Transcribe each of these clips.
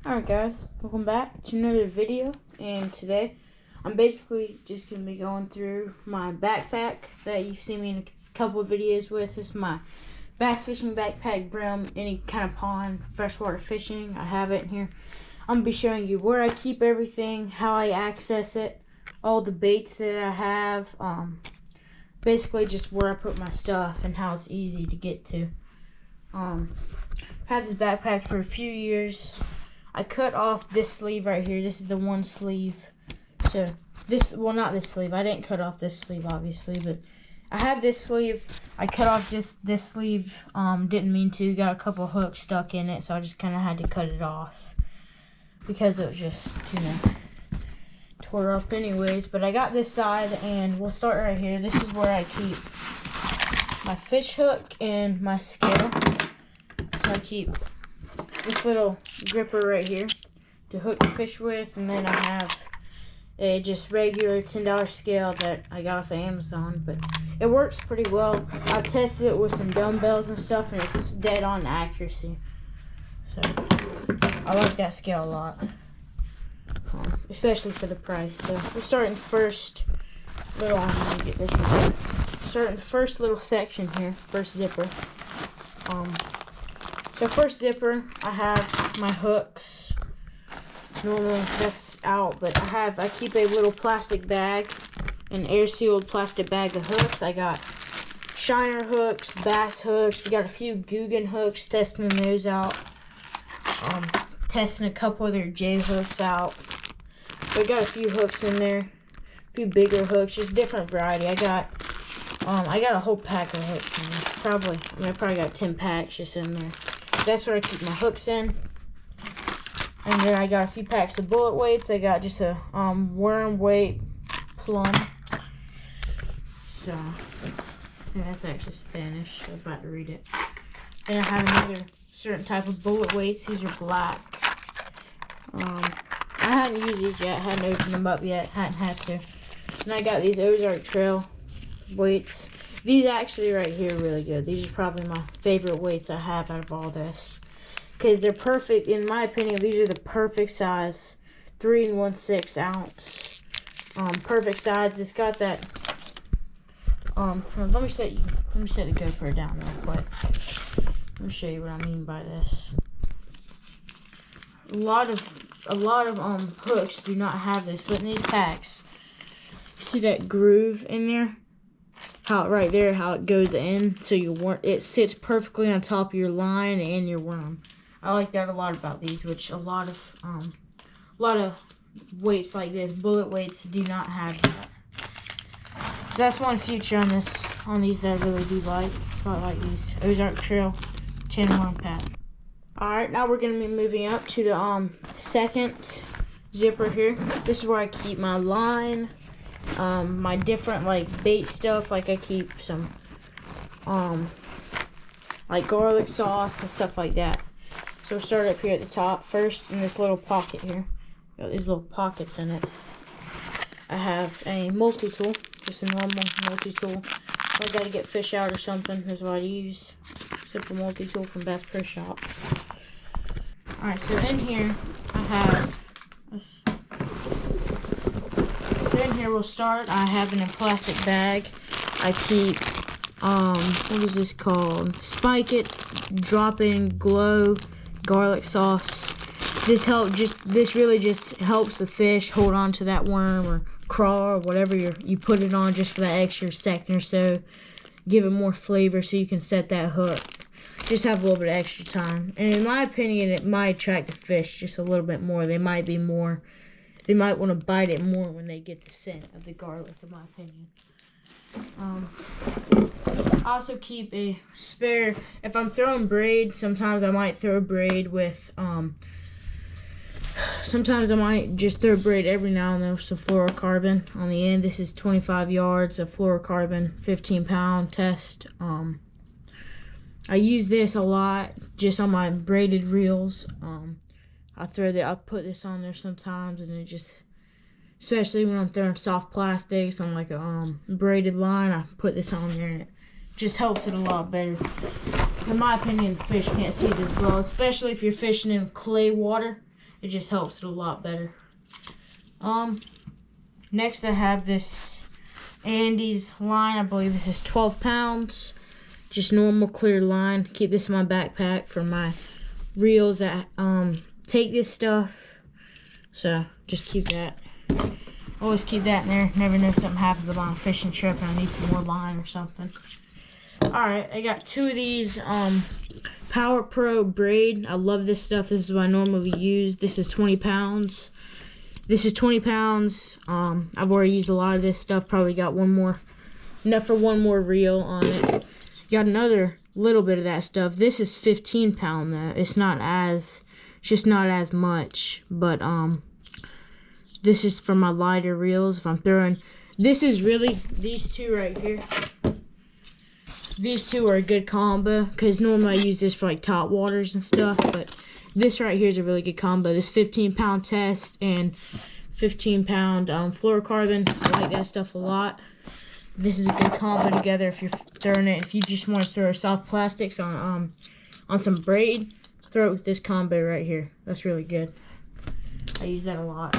Alright guys, welcome back to another video, and today I'm basically just going to be going through my backpack that you've seen me in a couple of videos with. This is my bass fishing backpack, brim, any kind of pond, freshwater fishing, I have it in here. I'm going to be showing you where I keep everything, how I access it, all the baits that I have, basically just where I put my stuff and how it's easy to get to. I've had this backpack for a few years. I cut off this sleeve right here. This is the one sleeve. So this, well, not this sleeve. I didn't cut off this sleeve, obviously, but I had this sleeve. I cut off just this sleeve. Didn't mean to. Got a couple hooks stuck in it, so I just kind of had to cut it off because it was just, tore up anyways. But I got this side, and we'll start right here. This is where I keep my fish hook and my scale. So I keep this little gripper right here to hook the fish with, and then I have a just regular $10 scale that I got off of Amazon, but it works pretty well. I've tested it with some dumbbells and stuff, and it's dead on accuracy. So I like that scale a lot, especially for the price. So we're starting first little. Let me get this one. Starting the first little section here, first zipper. So first zipper, I have my hooks. Normally that's out, but I keep a little plastic bag, an air sealed plastic bag of hooks. I got shiner hooks, bass hooks. I got a few Googan hooks, testing those out. Testing a couple of their J hooks out. But I got a few hooks in there, a few bigger hooks, just different variety. I got a whole pack of hooks in there. I probably got 10 packs just in there. That's where I keep my hooks in. And then I got a few packs of bullet weights. I got just a worm weight plum. So, I think that's actually Spanish. I'm about to read it. Then I have another certain type of bullet weights. These are black. I hadn't used these yet. Hadn't opened them up yet. Hadn't had to. And I got these Ozark Trail weights. These actually right here are really good. These are probably my favorite weights I have out of all this. Because they're perfect, in my opinion, these are the perfect size. 3 1/6 ounce. Perfect size. It's got that, let me set the GoPro down real quick. Let me show you what I mean by this. A lot of hooks do not have this, but in these packs, see that groove in there? How right there, how it goes in, so it sits perfectly on top of your line and your worm. I like that a lot about these, which a lot of weights like this, bullet weights, do not have that. So that's one feature on these that I really do like. I like these Ozark Trail 10-1 pack. All right, now we're gonna be moving up to the second zipper here. This is where I keep my line. My different bait stuff, I keep some garlic sauce and stuff like that. So we'll start up here at the top first in this little pocket here. Got these little pockets in it. I have a multi-tool, just a normal multi-tool. If I gotta get fish out or something, this is what I use. Simple multi-tool from Bass Pro Shop. Alright, so in here I have this. So in here we'll start. I have in a plastic bag. I keep what is this called? Spike It, Drop In, Glow, garlic sauce. This really just helps the fish hold on to that worm or crawl or whatever you put it on, just for that extra second or so. Give it more flavor so you can set that hook. Just have a little bit of extra time. And in my opinion, it might attract the fish just a little bit more. They might want to bite it more when they get the scent of the garlic, in my opinion. I also keep a spare, if I'm throwing braid, sometimes I might throw braid with, sometimes I might just throw braid every now and then with some fluorocarbon on the end. This is 25 yards of fluorocarbon, 15-pound test. I use this a lot just on my braided reels. I put this on there sometimes, and it just, especially when I'm throwing soft plastics on a braided line, I put this on there, and it just helps it a lot better. In my opinion, the fish can't see this well, especially if you're fishing in clay water. It just helps it a lot better. Next I have this Andes line. I believe this is 12 pounds. Just normal clear line. Keep this in my backpack for my reels that take this stuff. So just keep that. Always keep that in there. Never know if something happens on a fishing trip and I need some more line or something. Alright, I got 2 of these Power Pro braid. I love this stuff. This is what I normally use. This is 20 pounds. This is 20 pounds. I've already used a lot of this stuff. Probably got enough for one more reel on it. Got another little bit of that stuff. This is 15 pound though. It's just not as much. But this is for my lighter reels. If I'm throwing, this is really these 2 right here. These 2 are a good combo because normally I use this for like top waters and stuff, but this right here is a really good combo. This 15-pound test and 15-pound fluorocarbon. I like that stuff a lot. This is a good combo together if you're throwing it. If you just want to throw soft plastics on some braid, throw it with this combo right here. That's really good. I use that a lot.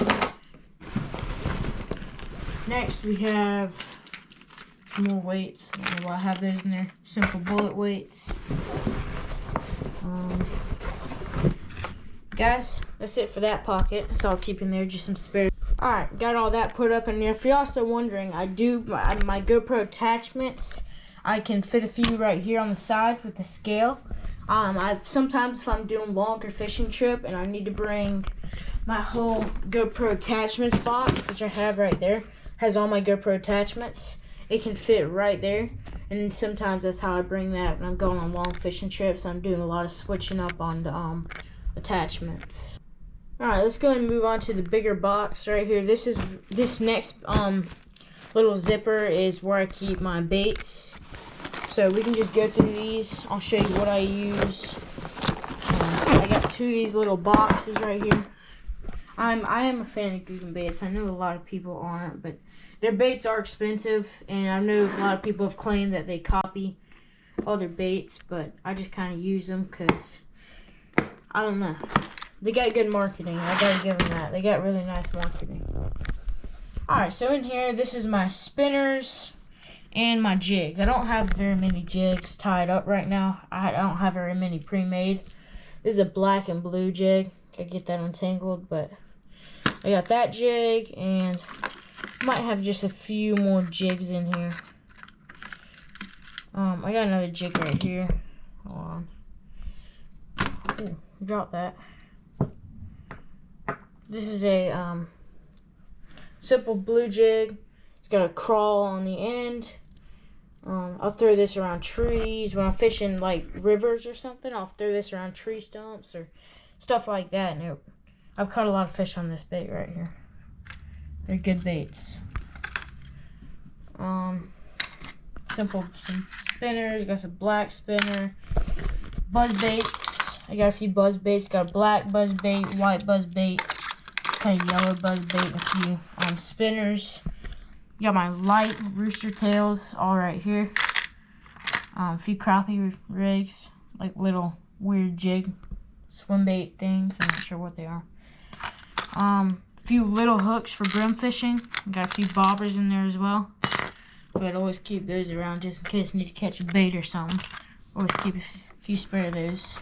Next we have more weights. I don't know why I have those in there. Simple bullet weights. Guys, that's it for that pocket. So I'll keep in there just some spare. Alright, got all that put up in there. If you're also wondering, I do my GoPro attachments. I can fit a few right here on the side with the scale. Sometimes if I'm doing longer fishing trip and I need to bring my whole GoPro attachments box, which I have right there, has all my GoPro attachments. It can fit right there, and sometimes that's how I bring that when I'm going on long fishing trips. I'm doing a lot of switching up on the attachments. Alright, let's go and move on to the bigger box right here. This next little zipper is where I keep my baits. So we can just go through these. I'll show you what I use. I got 2 of these little boxes right here. I am a fan of Googan baits. I know a lot of people aren't, but their baits are expensive, and I know a lot of people have claimed that they copy other baits, but I just kind of use them because, I don't know. They got good marketing. I gotta give them that. They got really nice marketing. Alright, so in here, this is my spinners and my jigs. I don't have very many jigs tied up right now. I don't have very many pre-made. This is a black and blue jig. Gotta get that untangled, but I got that jig, and might have just a few more jigs in here. I got another jig right here. Hold on. Ooh, drop that. This is a simple blue jig. It's got a crawl on the end. I'll throw this around trees when I'm fishing like rivers or something. I'll throw this around tree stumps or stuff like that. And I've caught a lot of fish on this bait right here. They're good baits. Some spinners. Got some black spinner. Buzz baits. I got a few buzz baits. Got a black buzz bait, white buzz bait, kind of yellow buzz bait, and a few spinners. Got my light rooster tails all right here. A few crappie rigs, like little weird jig swim bait things. I'm not sure what they are. Few little hooks for brim fishing. Got a few bobbers in there as well. But always keep those around just in case I need to catch a bait or something. Always keep a few spare of those.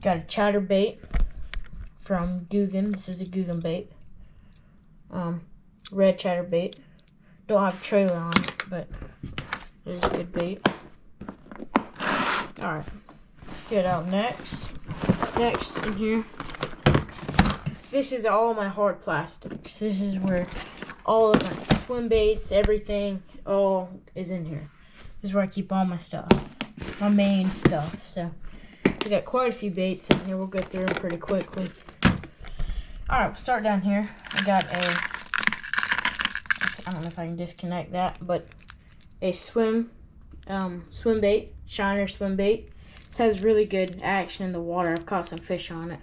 Got a chatter bait from Googan. This is a Googan bait. Red chatter bait. Don't have a trailer on it, but it is a good bait. Alright, let's get out next. Next in here. This is all my hard plastics. This is where all of my swim baits, everything, all is in here. This is where I keep all my stuff. My main stuff. So, we got quite a few baits in here. We'll go through them pretty quickly. Alright, we'll start down here. I got I don't know if I can disconnect that, but a swim bait, Shiner swim bait. This has really good action in the water. I've caught some fish on it.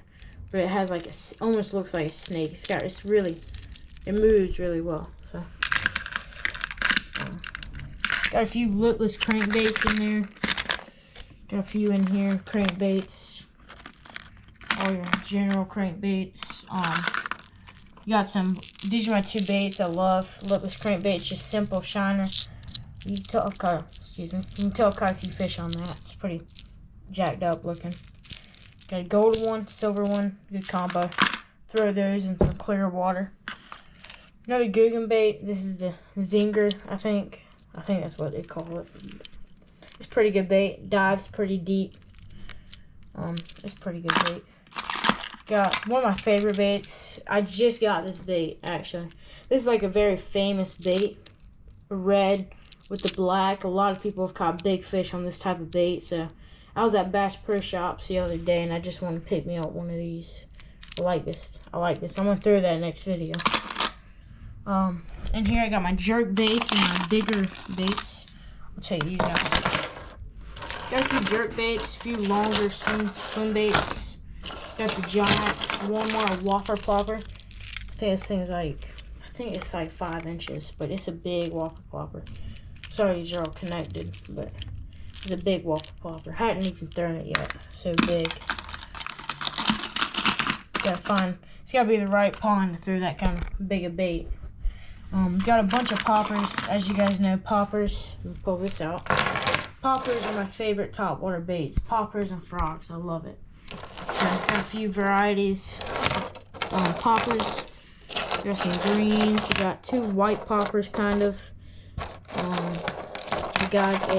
But it has like almost looks like a snake. It moves really well. So got a few lipless crankbaits in there. Got a few in here, crankbaits. All your general crankbaits. Got some, these are my 2 baits I love. Lipless crankbait, it's just simple shiner. You can tell, you can tell quite a few fish on that. It's pretty jacked up looking. Got a golden one, silver one, good combo. Throw those in some clear water. Another Googan bait. This is the Zinger, I think. I think that's what they call it. It's pretty good bait. Dives pretty deep. It's pretty good bait. Got one of my favorite baits. I just got this bait, actually. This is like a very famous bait. Red with the black. A lot of people have caught big fish on this type of bait. So I was at Bass Pro Shops the other day and I just wanted to pick me up one of these. I like this. I'm going to throw that next video. And here I got my jerk baits and my bigger baits. I'll check these out. Got a few jerk baits, a few longer swim baits. Got the giant one more whopper plopper. I think this thing's like, it's like 5 inches, but it's a big whopper plopper. Sorry these are all connected, but it's a big whopper plopper. Hadn't even thrown it yet, so big. Gotta find, it's gotta be the right pond to throw that kind of big a bait. Got a bunch of poppers. As you guys know, poppers, let me pull this out. Poppers are my favorite topwater baits. Poppers and frogs, I love it. So I've got a few varieties. Poppers. Got some greens. We got 2 white poppers, kind of. We got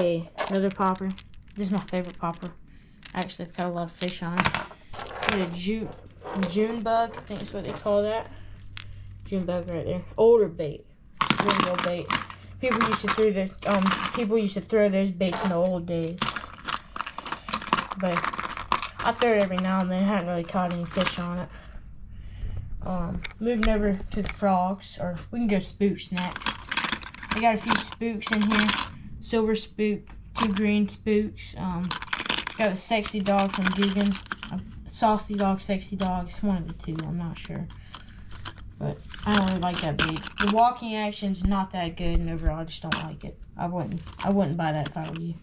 another popper. This is my favorite popper. Actually, it's got a lot of fish on it. Got a June bug. I think that's what they call that. June bug right there. Older bait. Real bait. People used to throw those baits in the old days. But I throw it every now and then. I haven't really caught any fish on it. Moving over to the frogs, or we can go spooks next. I got a few spooks in here. Silver spook, 2 green spooks. Got a sexy dog from Googan. A saucy dog, sexy dog. It's one of the 2. I'm not sure. But I don't really like that bait. The walking action's not that good, and overall I just don't like it. I wouldn't buy that if I were you.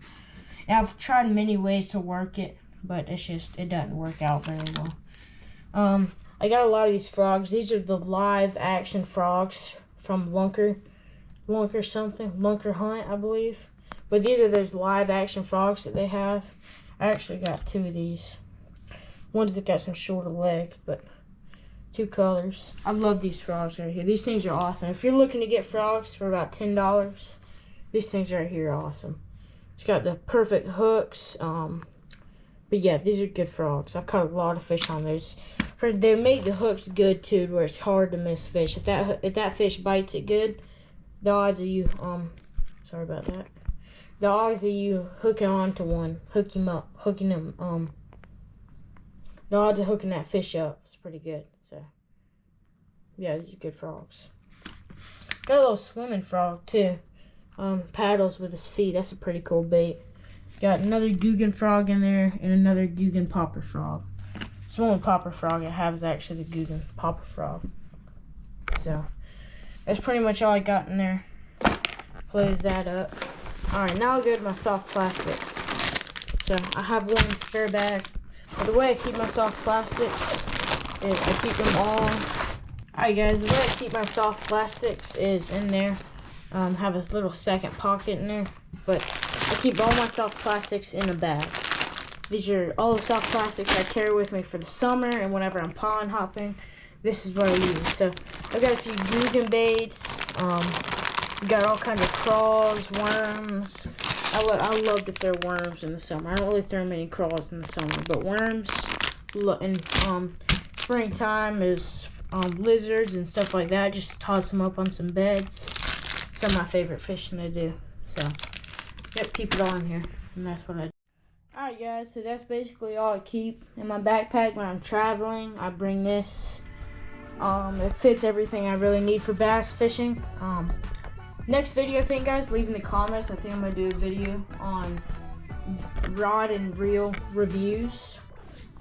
And I've tried many ways to work it, but it doesn't work out very well. I got a lot of these frogs. These are the live action frogs from Lunker Hunt, I believe. But these are those live action frogs that they have. I actually got 2 of these. One's that got some shorter legs, but 2 colors. I love these frogs right here. These things are awesome. If you're looking to get frogs for about $10, these things right here are awesome. It's got the perfect hooks. But yeah, these are good frogs. I've caught a lot of fish on those. They make the hooks good too, where it's hard to miss fish. If that fish bites it good, the odds of you sorry about that. The odds of you hooking onto one, the odds of hooking that fish up is pretty good. So yeah, these are good frogs. Got a little swimming frog too. Paddles with his feet. That's a pretty cool bait. Got another Googan frog in there and another Googan popper frog. This one popper frog I have is actually the Googan popper frog. So that's pretty much all I got in there. Close that up. Alright, now I'll go to my soft plastics. So I have one spare bag. But the way I keep my soft plastics is I keep them all. Alright guys, the way I keep my soft plastics is in there. Have a little second pocket in there. But I keep all my soft plastics in a bag. These are all the soft plastics I carry with me for the summer and whenever I'm pond hopping. This is what I use. So I've got a few Googan baits. Got all kinds of crawls, worms. I love to throw worms in the summer. I don't really throw many crawls in the summer, but worms. And springtime is lizards and stuff like that. Just toss them up on some beds. Some of my favorite fishing to do. So yep, keep it all in here, and that's what I do. Alright guys, so that's basically all I keep in my backpack when I'm traveling. I bring this. It fits everything I really need for bass fishing. Next video, I think, guys, leave in the comments. I think I'm going to do a video on rod and reel reviews.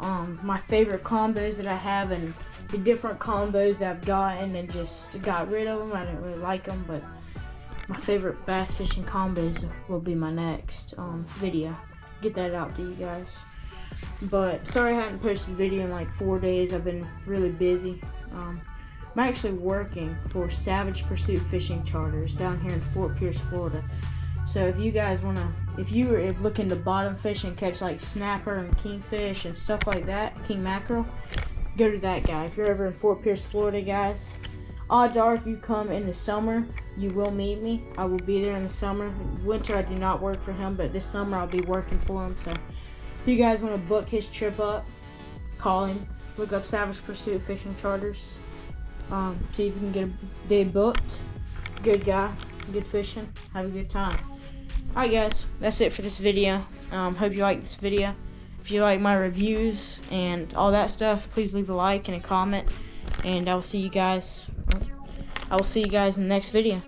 My favorite combos that I have and the different combos that I've gotten and just got rid of them. I didn't really like them, but my favorite bass fishing combos will be my next video. Get that out to you guys. But sorry I hadn't posted a video in like 4 days. I've been really busy. I'm actually working for Savage Pursuit Fishing Charters down here in Fort Pierce, Florida. So if you guys if you are looking to bottom fish and catch like snapper and kingfish and stuff like that, king mackerel, go to that guy. If you're ever in Fort Pierce, Florida, guys, odds are if you come in the summer, you will meet me. I will be there in the summer. Winter, I do not work for him, but this summer I'll be working for him. So if you guys want to book his trip up, call him. Look up Savage Pursuit Fishing Charters. See if you can get a day booked. Good guy, good fishing, have a good time. Alright guys, that's it for this video. Hope you like this video. If you like my reviews and all that stuff, please leave a like and a comment. And I will see you guys in the next video.